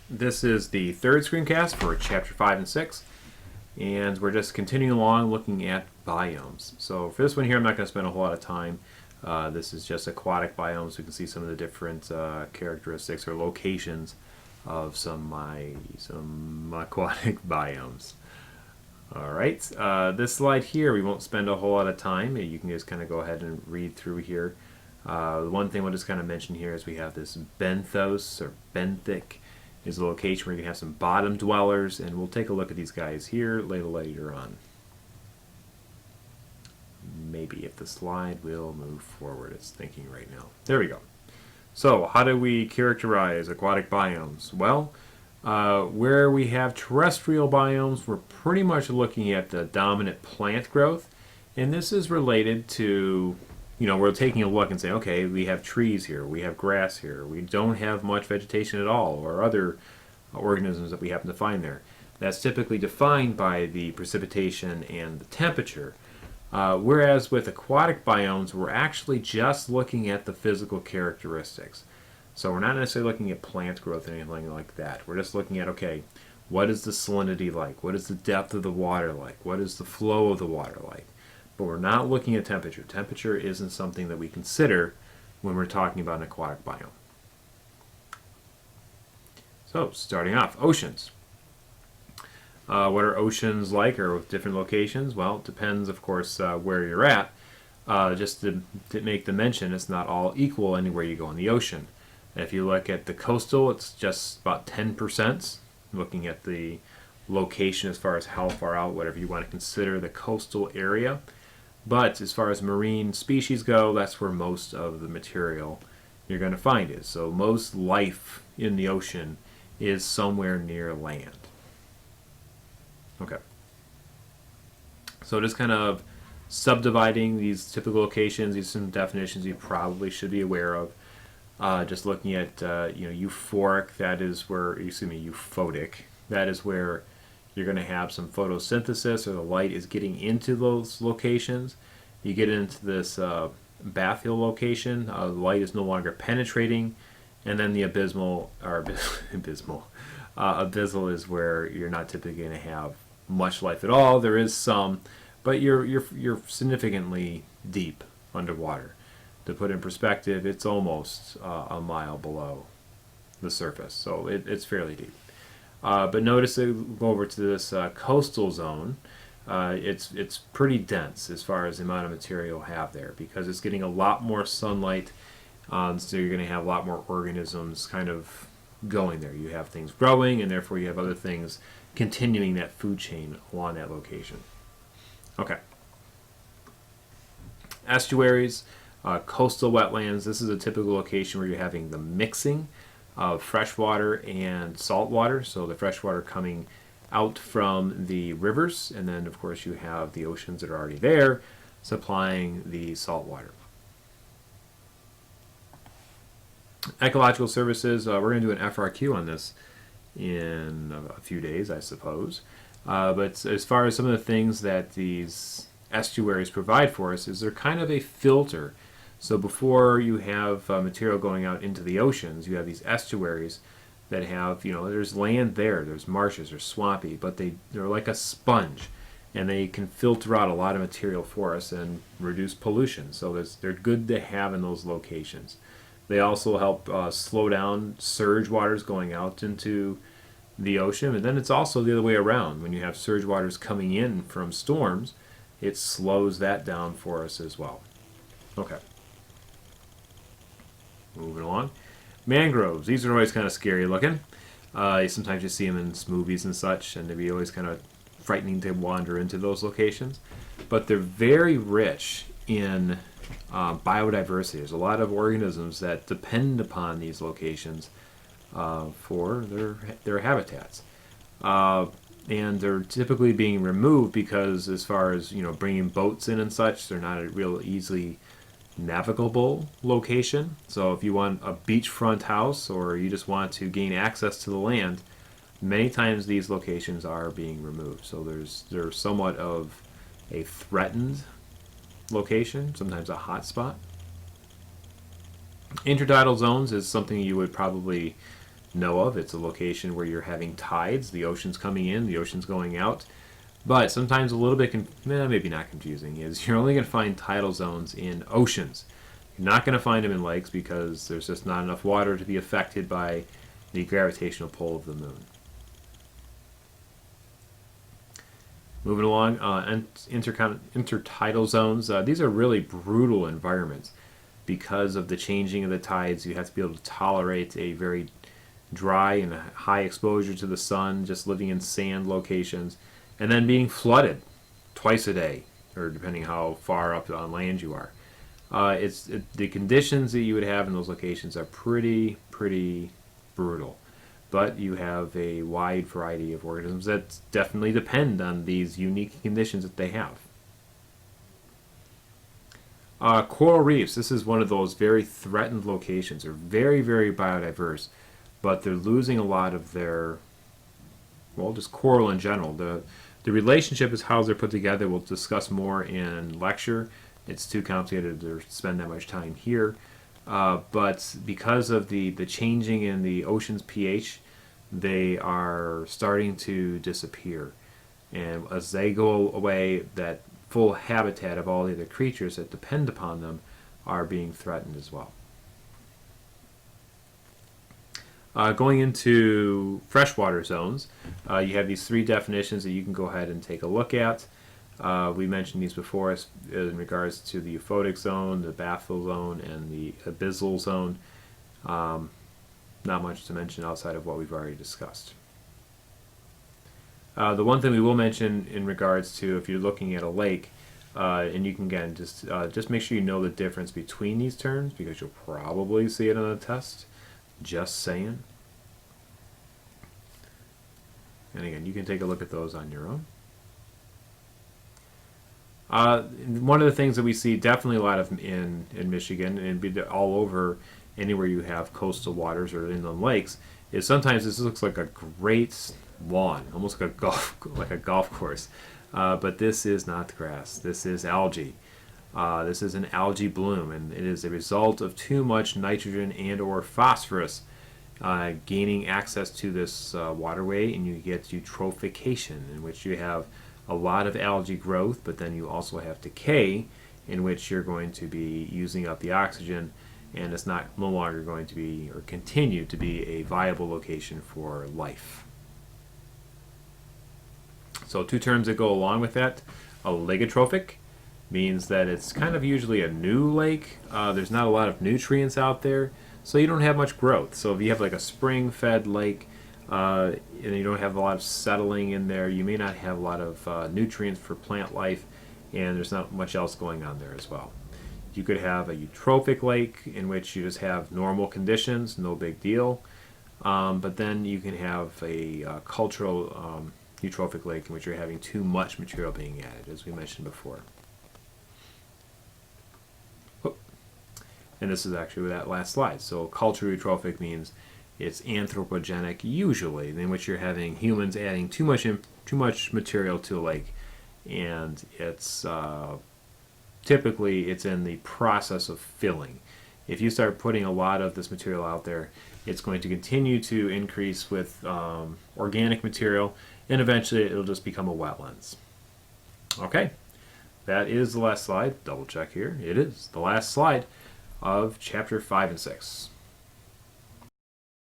This is the third screencast for Chapter 5 and 6, and we're just continuing along looking at biomes. So for this one here, I'm not going to spend a whole lot of time. This is just aquatic biomes. We can see some of the different characteristics or locations of some aquatic biomes. Alright, this slide here, we won't spend a whole lot of time. You can just kind of go ahead and read through here. The one thing we'll just kind of mention here is we have this Benthos or benthic is a location where you can have some bottom dwellers, and we'll take a look at these guys here later on. Maybe if the slide will move forward, it's thinking right now. There we go. So how do we characterize aquatic biomes? Well, where we have terrestrial biomes, we're pretty much looking at the dominant plant growth, and this is related to, we're taking a look and saying, okay, we have trees here, we have grass here, we don't have much vegetation at all, or other organisms that we happen to find there. That's typically defined by the precipitation and the temperature. Whereas with aquatic biomes, we're actually just looking at the physical characteristics. So we're not necessarily looking at plant growth or anything like that. We're just looking at, okay, what is the salinity like? What is the depth of the water like? What is the flow of the water like? But we're not looking at temperature. Temperature isn't something that we consider when we're talking about an aquatic biome. So, starting off, oceans. What are oceans like, or with different locations? Well, it depends, of course, where you're at. Just to make the mention, it's not all equal anywhere you go in the ocean. If you look at the coastal, it's just about 10%, looking at the location as far as how far out, whatever you want to consider the coastal area. But as far as marine species go, that's where most of the material you're going to find is. So most life in the ocean is somewhere near land. Okay. So just kind of subdividing these typical locations, these are some definitions you probably should be aware of. Just looking at euphoric, that is where, euphotic, that is where you're going to have some photosynthesis, or the light is getting into those locations. You get into this bathyal location, the light is no longer penetrating, and then the abysmal is where you're not typically going to have much life at all. There is some, but you're significantly deep underwater. To put in perspective, it's almost a mile below the surface, so it's fairly deep. But notice that we go over to this coastal zone. It's pretty dense as far as the amount of material you'll have there, because it's getting a lot more sunlight, so you're going to have a lot more organisms kind of going there. You have things growing, and therefore you have other things continuing that food chain along that location. Okay. Estuaries, coastal wetlands. This is a typical location where you're having the mixing of freshwater and saltwater, so the freshwater coming out from the rivers, and then of course you have the oceans that are already there supplying the saltwater. Ecological Services, we're going to do an FRQ on this in a few days, I suppose. But as far as some of the things that these estuaries provide for us, is they're kind of a filter. So before you have material going out into the oceans, you have these estuaries that have, there's land there, there's marshes, they're swampy, but they're like a sponge, and they can filter out a lot of material for us and reduce pollution. So they're good to have in those locations. They also help slow down surge waters going out into the ocean, and then it's also the other way around. When you have surge waters coming in from storms, it slows that down for us as well. Okay. Moving along. Mangroves. These are always kind of scary looking. Sometimes you see them in movies and such, and they'd be always kind of frightening to wander into those locations. But they're very rich in biodiversity. There's a lot of organisms that depend upon these locations for their habitats. And they're typically being removed because, as far as bringing boats in and such, they're not a real easily navigable location. So if you want a beachfront house, or you just want to gain access to the land, many times these locations are being removed. So they're somewhat of a threatened location, sometimes a hot spot. Intertidal zones is something you would probably know of. It's a location where you're having tides, the ocean's coming in, the ocean's going out. But sometimes a little bit, maybe not confusing, is you're only going to find tidal zones in oceans. You're not going to find them in lakes because there's just not enough water to be affected by the gravitational pull of the moon. Moving along, intertidal zones. These are really brutal environments. Because of the changing of the tides, you have to be able to tolerate a very dry and high exposure to the sun, just living in sand locations, and then being flooded twice a day, or depending how far up on land you are. The conditions that you would have in those locations are pretty brutal. But you have a wide variety of organisms that definitely depend on these unique conditions that they have. Coral reefs, this is one of those very threatened locations. They're very biodiverse, but they're losing a lot of their, well, just coral in general. The relationship is how they're put together. We'll discuss more in lecture. It's too complicated to spend that much time here. But because of the changing in the ocean's pH, they are starting to disappear. And as they go away, that full habitat of all the other creatures that depend upon them are being threatened as well. Going into freshwater zones, you have these three definitions that you can go ahead and take a look at. We mentioned these before in regards to the euphotic zone, the bathful zone, and the abyssal zone. Not much to mention outside of what we've already discussed. The one thing we will mention in regards to if you're looking at a lake, and you can again just make sure you know the difference between these terms because you'll probably see it on a test. Just saying. And again, you can take a look at those on your own. One of the things that we see definitely a lot of in Michigan and all over anywhere you have coastal waters or inland lakes is sometimes this looks like a great lawn, almost like a golf course. But this is not grass. This is algae. This is an algae bloom, and it is a result of too much nitrogen and or phosphorus gaining access to this waterway, and you get eutrophication, in which you have a lot of algae growth, but then you also have decay, in which you're going to be using up the oxygen, and it's no longer going to be or continue to be a viable location for life. So two terms that go along with that. Oligotrophic means that it's kind of usually a new lake. There's not a lot of nutrients out there, so you don't have much growth. So if you have like a spring-fed lake and you don't have a lot of settling in there, you may not have a lot of nutrients for plant life, and there's not much else going on there as well. You could have a eutrophic lake in which you just have normal conditions, no big deal. But then you can have a cultural eutrophic lake in which you're having too much material being added, as we mentioned before. And this is actually that last slide. So cultural eutrophic means it's anthropogenic usually, in which you're having humans adding too much material to a lake, and it's typically it's in the process of filling. If you start putting a lot of this material out there, it's going to continue to increase with organic material, and eventually it'll just become a wetlands. Okay, that is the last slide. Double check here. It is the last slide of chapter 5 and 6.